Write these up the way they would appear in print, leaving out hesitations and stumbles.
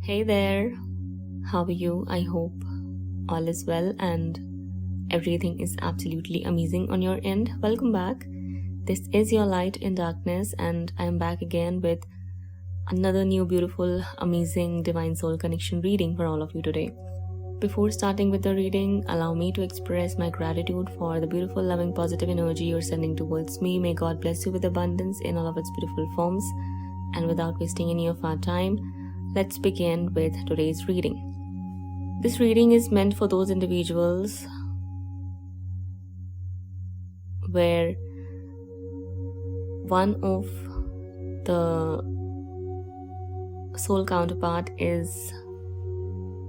Hey there, how are you? I hope all is well and everything is absolutely amazing on your end. Welcome back. This is your light in darkness, and I am back again with another new, beautiful, amazing divine soul connection reading for all of you today. Before starting with the reading, allow me to express my gratitude for the beautiful, loving, positive energy you're sending towards me. May God bless you with abundance in all of its beautiful forms. And without wasting any of our time, let's begin with today's reading. This reading is meant for those individuals where one of the soul counterpart is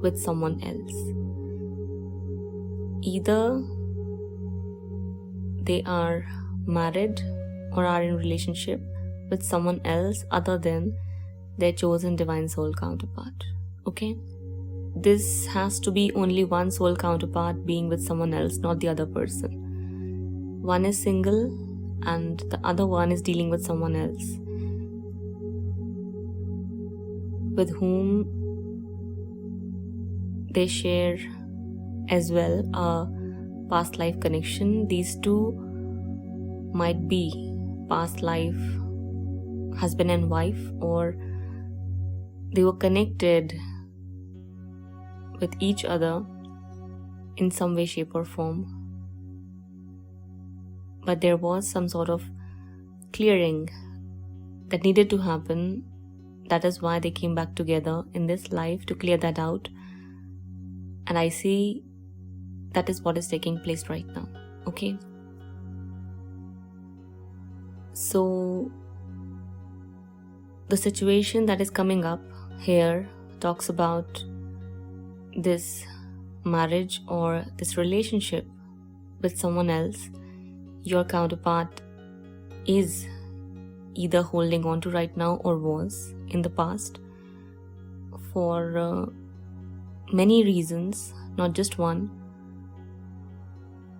with someone else. Either they are married or are in relationship with someone else other than their chosen divine soul counterpart. Okay? This has to be only one soul counterpart being with someone else, not the other person. One is single and the other one is dealing with someone else with whom they share as well a past life connection. These two might be past life husband and wife, or they were connected with each other in some way, shape or form. But there was some sort of clearing that needed to happen. That is why they came back together in this life, to clear that out. And I see that is what is taking place right now. Okay? So the situation that is coming up here talks about this marriage or this relationship with someone else your counterpart is either holding on to right now or was in the past for many reasons, not just one.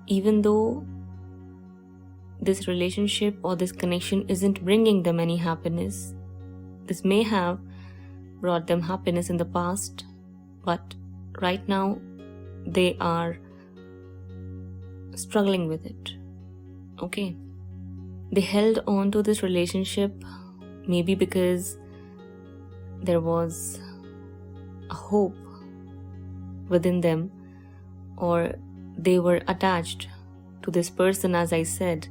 Even though this relationship or this connection isn't bringing them any happiness, this may have brought them happiness in the past, but right now they are struggling with it. Okay? They held on to this relationship maybe because there was a hope within them, or they were attached to this person. As I said,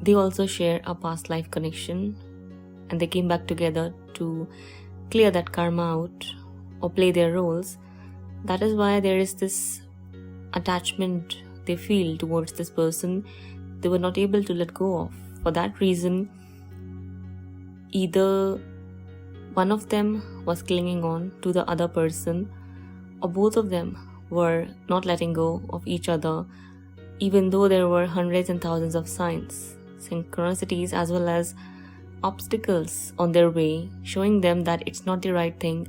they also share a past life connection and they came back together to clear that karma out or play their roles. That is why there is this attachment they feel towards this person they were not able to let go of. For that reason, either one of them was clinging on to the other person, or both of them were not letting go of each other, even though there were hundreds and thousands of signs, synchronicities as well as obstacles on their way showing them that it's not the right thing.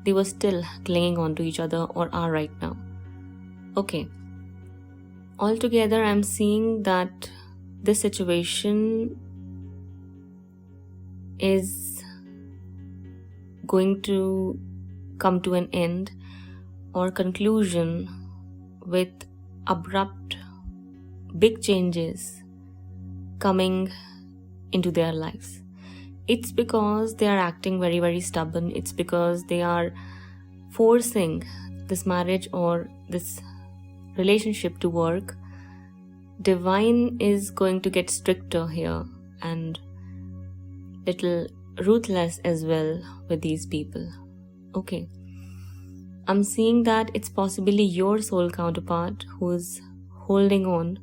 They were still clinging on to each other, or are right now. Okay. Altogether, I'm seeing that this situation is going to come to an end or conclusion with abrupt, big changes coming into their lives. It's because they are acting very, very stubborn. It's because they are forcing this marriage or this relationship to work. Divine is going to get stricter here and little ruthless as well with these people. Okay. I'm seeing that it's possibly your soul counterpart who's holding on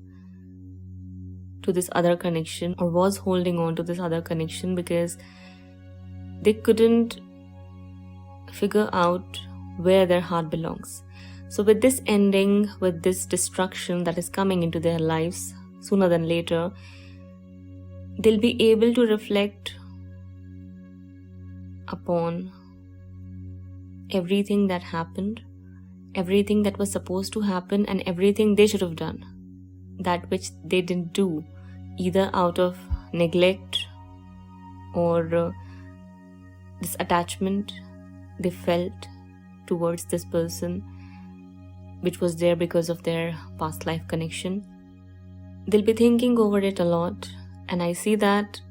to this other connection, or was holding on to this other connection because they couldn't figure out where their heart belongs. So with this ending, with this destruction that is coming into their lives sooner than later, they'll be able to reflect upon everything that happened, everything that was supposed to happen, and everything they should have done, that which they didn't do, either out of neglect or this attachment they felt towards this person, which was there because of their past life connection. They'll be thinking over it a lot, and I see that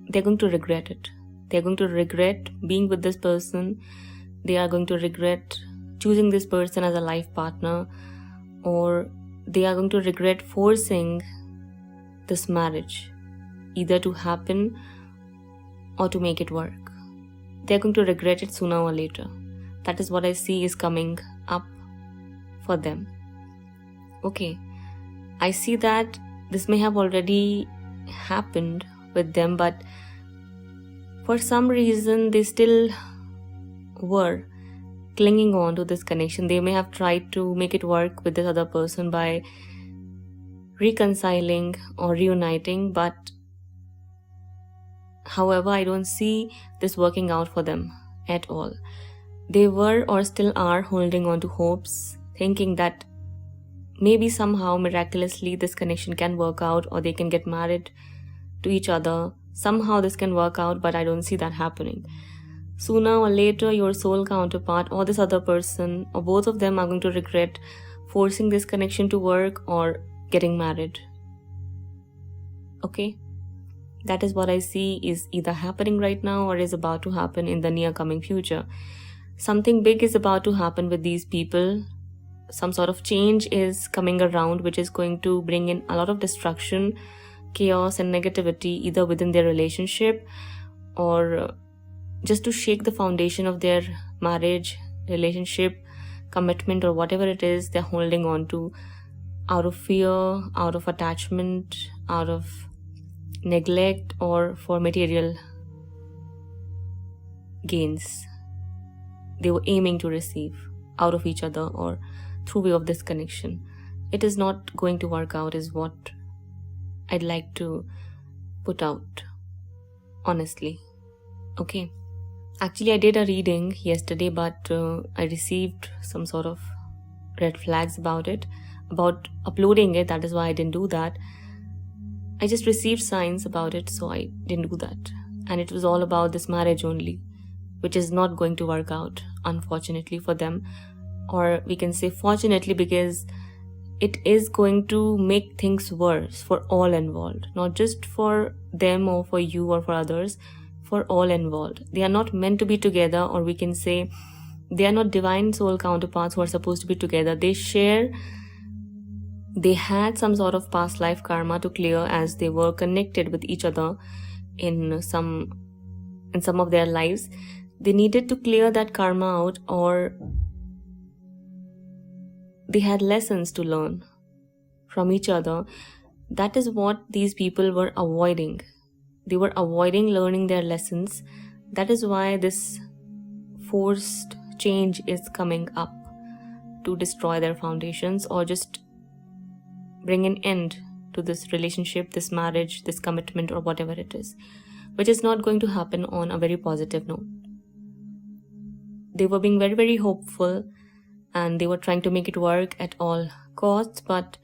they're going to regret it. They're going to regret being with this person. They are going to regret choosing this person as a life partner, or they are going to regret forcing this marriage either to happen or to make it work. They're going to regret it sooner or later. That is what I see is coming up for them. Okay, I see that this may have already happened with them, but for some reason they still were clinging on to this connection. They may have tried to make it work with this other person by reconciling or reuniting, but however, I don't see this working out for them at all. They were or still are holding on to hopes, thinking that maybe somehow miraculously this connection can work out, or they can get married to each other. Somehow this can work out, but I don't see that happening. Sooner or later, your soul counterpart or this other person, or both of them, are going to regret forcing this connection to work or getting married. Okay? That is what I see is either happening right now or is about to happen in the near coming future. Something big is about to happen with these people. Some sort of change is coming around, which is going to bring in a lot of destruction, chaos and negativity, either within their relationship or just to shake the foundation of their marriage, relationship, commitment, or whatever it is they're holding on to out of fear, out of attachment, out of neglect, or for material gains they were aiming to receive out of each other or through way of this connection. It is not going to work out is what I'd like to put out, honestly. Okay. Actually, I did a reading yesterday, but I received some sort of red flags about it, about uploading it. That is why I didn't do that. I just received signs about it, so I didn't do that. And it was all about this marriage only, which is not going to work out, unfortunately for them. Or we can say fortunately, because it is going to make things worse for all involved. Not just for them or for you or for others, for all involved. They are not meant to be together, or we can say they are not divine soul counterparts who are supposed to be together. They had some sort of past life karma to clear as they were connected with each other in some of their lives. They needed to clear that karma out, or they had lessons to learn from each other. That is what these people were avoiding. They were avoiding learning their lessons. That is why this forced change is coming up to destroy their foundations or just bring an end to this relationship, this marriage, this commitment, or whatever it is, which is not going to happen on a very positive note. They were being very, very hopeful and they were trying to make it work at all costs, but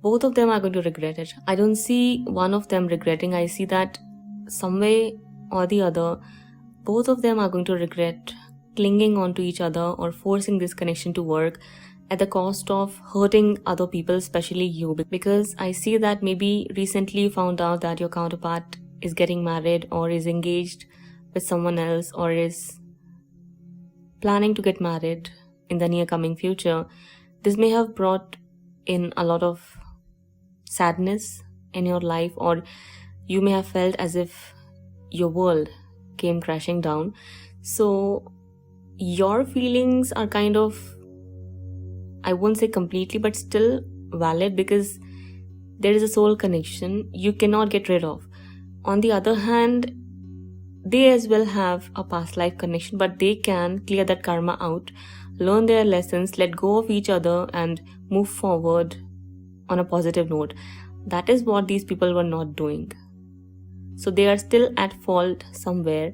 both of them are going to regret it. I don't see one of them regretting. I see that some way or the other, both of them are going to regret clinging on to each other or forcing this connection to work at the cost of hurting other people, especially you. Because I see that maybe recently you found out that your counterpart is getting married or is engaged with someone else or is planning to get married in the near coming future. This may have brought in a lot of sadness in your life, or you may have felt as if your world came crashing down. So your feelings are kind of, I won't say completely, but still valid, because there is a soul connection you cannot get rid of. On the other hand, they as well have a past life connection, but they can clear that karma out, learn their lessons, let go of each other and move forward on a positive note. That is what these people were not doing. So they are still at fault somewhere.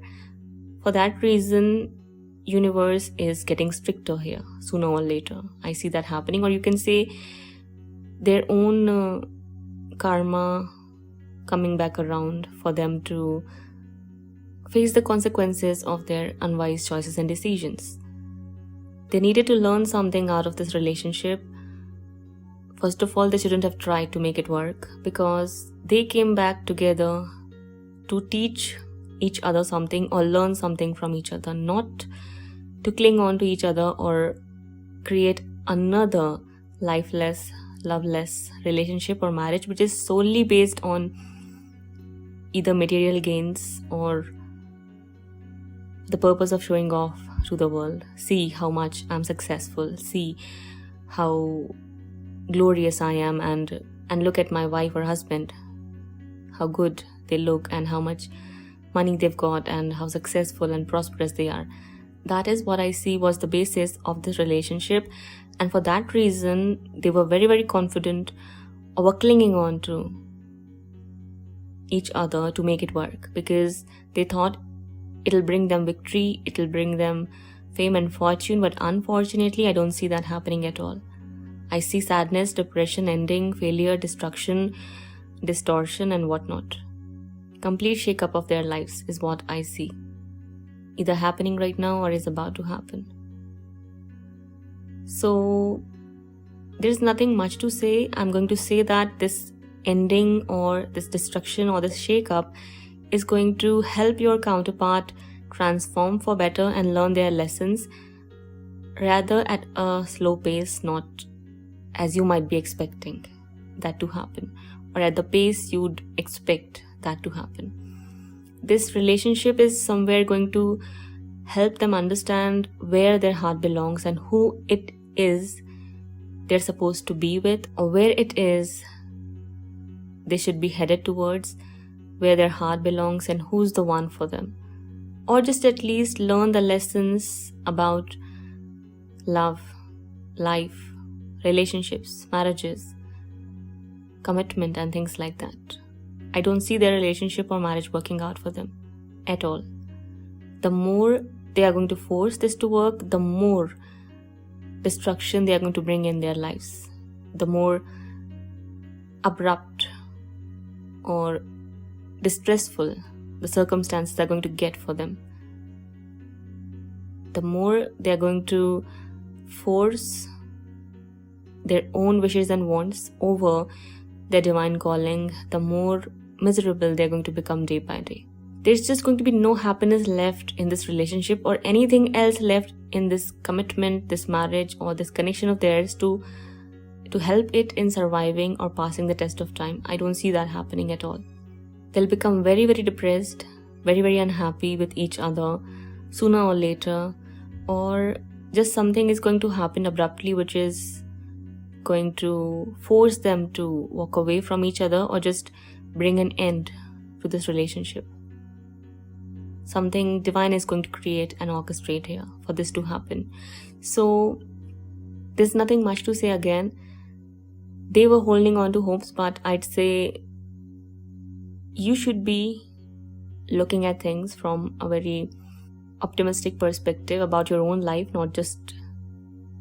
For that reason, universe is getting stricter here sooner or later. I see that happening, or you can say their own karma coming back around for them to face the consequences of their unwise choices and decisions. They needed to learn something out of this relationship. First of all, they shouldn't have tried to make it work, because they came back together to teach each other something or learn something from each other, not to cling on to each other or create another lifeless, loveless relationship or marriage which is solely based on either material gains or the purpose of showing off to the world. See how much I'm successful, see how glorious I am, and look at my wife or husband, how good they look and how much money they've got and how successful and prosperous they are. That is what I see was the basis of this relationship, and for that reason they were very, very confident or were clinging on to each other to make it work, because they thought it'll bring them victory, it'll bring them fame and fortune. But unfortunately, I don't see that happening at all. I see sadness, depression, ending, failure, destruction, distortion and whatnot. Complete shake-up of their lives is what I see, either happening right now or is about to happen. So there's nothing much to say. I'm going to say that this ending or this destruction or this shake-up is going to help your counterpart transform for better and learn their lessons, rather at a slow pace, not as you might be expecting that to happen, or at the pace you'd expect that to happen. This relationship is somewhere going to help them understand where their heart belongs and who it is they're supposed to be with, or where it is they should be headed towards, where their heart belongs and who's the one for them. Or just at least learn the lessons about love, life, relationships, marriages, commitment and things like that. I don't see their relationship or marriage working out for them at all. The more they are going to force this to work, the more destruction they are going to bring in their lives. The more abrupt or distressful the circumstances are going to get for them. The more they are going to force their own wishes and wants over their divine calling, the more miserable they're going to become day by day. There's just going to be no happiness left in this relationship or anything else left in this commitment, this marriage or this connection of theirs to help it in surviving or passing the test of time. I don't see that happening at all. They'll become very, very depressed, very, very unhappy with each other sooner or later, or just something is going to happen abruptly which is going to force them to walk away from each other or just bring an end to this relationship. Something divine is going to create and orchestrate here for this to happen. So there's nothing much to say again. They were holding on to hopes, but I'd say you should be looking at things from a very optimistic perspective about your own life, not just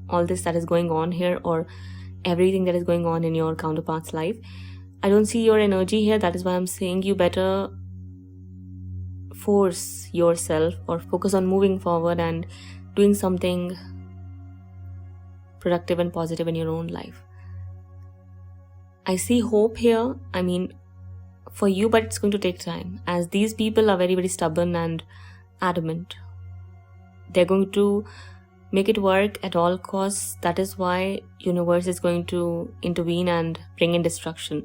all this that is going on here or everything that is going on in your counterpart's life. I don't see your energy here. That is why I'm saying you better force yourself or focus on moving forward and doing something productive and positive in your own life. I see hope here, for you, but it's going to take time, as these people are very, very stubborn and adamant. They're going to make it work at all costs. That is why universe is going to intervene and bring in destruction.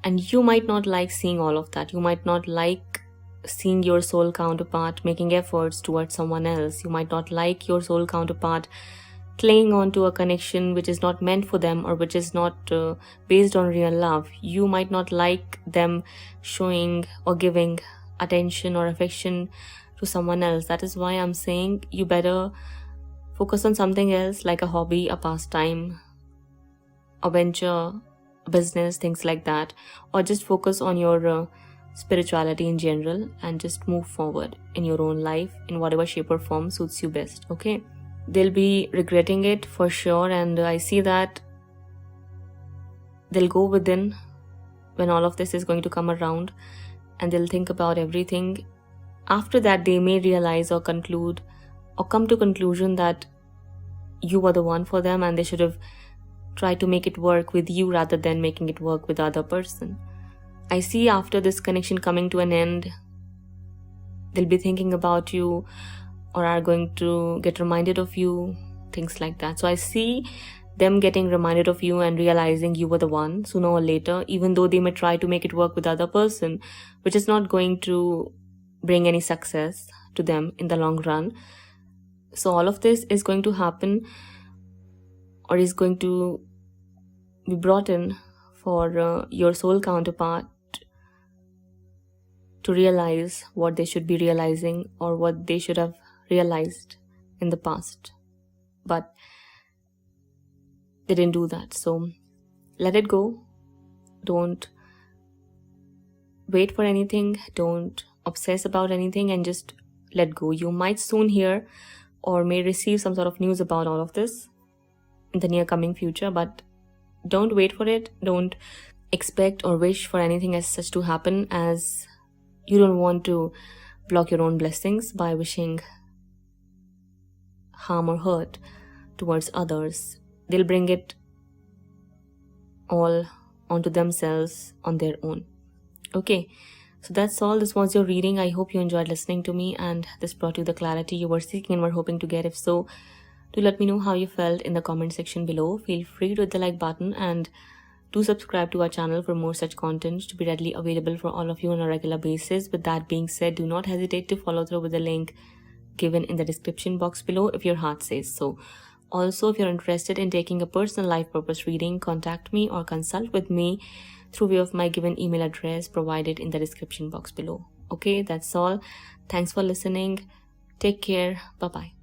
And you might not like seeing all of that. You might not like seeing your soul counterpart making efforts towards someone else. You might not like your soul counterpart clinging on to a connection which is not meant for them or which is not based on real love. You might not like them showing or giving attention or affection to someone else. That is why I'm saying you better focus on something else, like a hobby, a pastime, a venture, a business, things like that, or just focus on your spirituality in general and just move forward in your own life in whatever shape or form suits you best. Okay, they'll be regretting it for sure, and I see that they'll go within when all of this is going to come around, and they'll think about everything after that they may realize or conclude or come to conclusion that you were the one for them and they should have tried to make it work with you rather than making it work with the other person. I see after this connection coming to an end, they'll be thinking about you or are going to get reminded of you, things like that. So I see them getting reminded of you and realizing you were the one sooner or later, even though they may try to make it work with the other person, which is not going to bring any success to them in the long run. So all of this is going to happen or is going to be brought in for your soul counterpart to realize what they should be realizing or what they should have realized in the past. But they didn't do that. So let it go. Don't wait for anything. Don't obsess about anything and just let go. You might soon hear or may receive some sort of news about all of this in the near coming future, but don't wait for it. Don't expect or wish for anything as such to happen, as you don't want to block your own blessings by wishing harm or hurt towards others. They'll bring it all onto themselves on their own. Okay, so that's all. This was your reading. I hope you enjoyed listening to me and this brought you the clarity you were seeking and were hoping to get. If so, do let me know how you felt in the comment section below. Feel free to hit the like button and do subscribe to our channel for more such content to be readily available for all of you on a regular basis. With that being said, do not hesitate to follow through with the link given in the description box below if your heart says so. Also, if you're interested in taking a personal life purpose reading, contact me or consult with me through way of my given email address provided in the description box below. Okay, that's all. Thanks for listening. Take care. Bye-bye.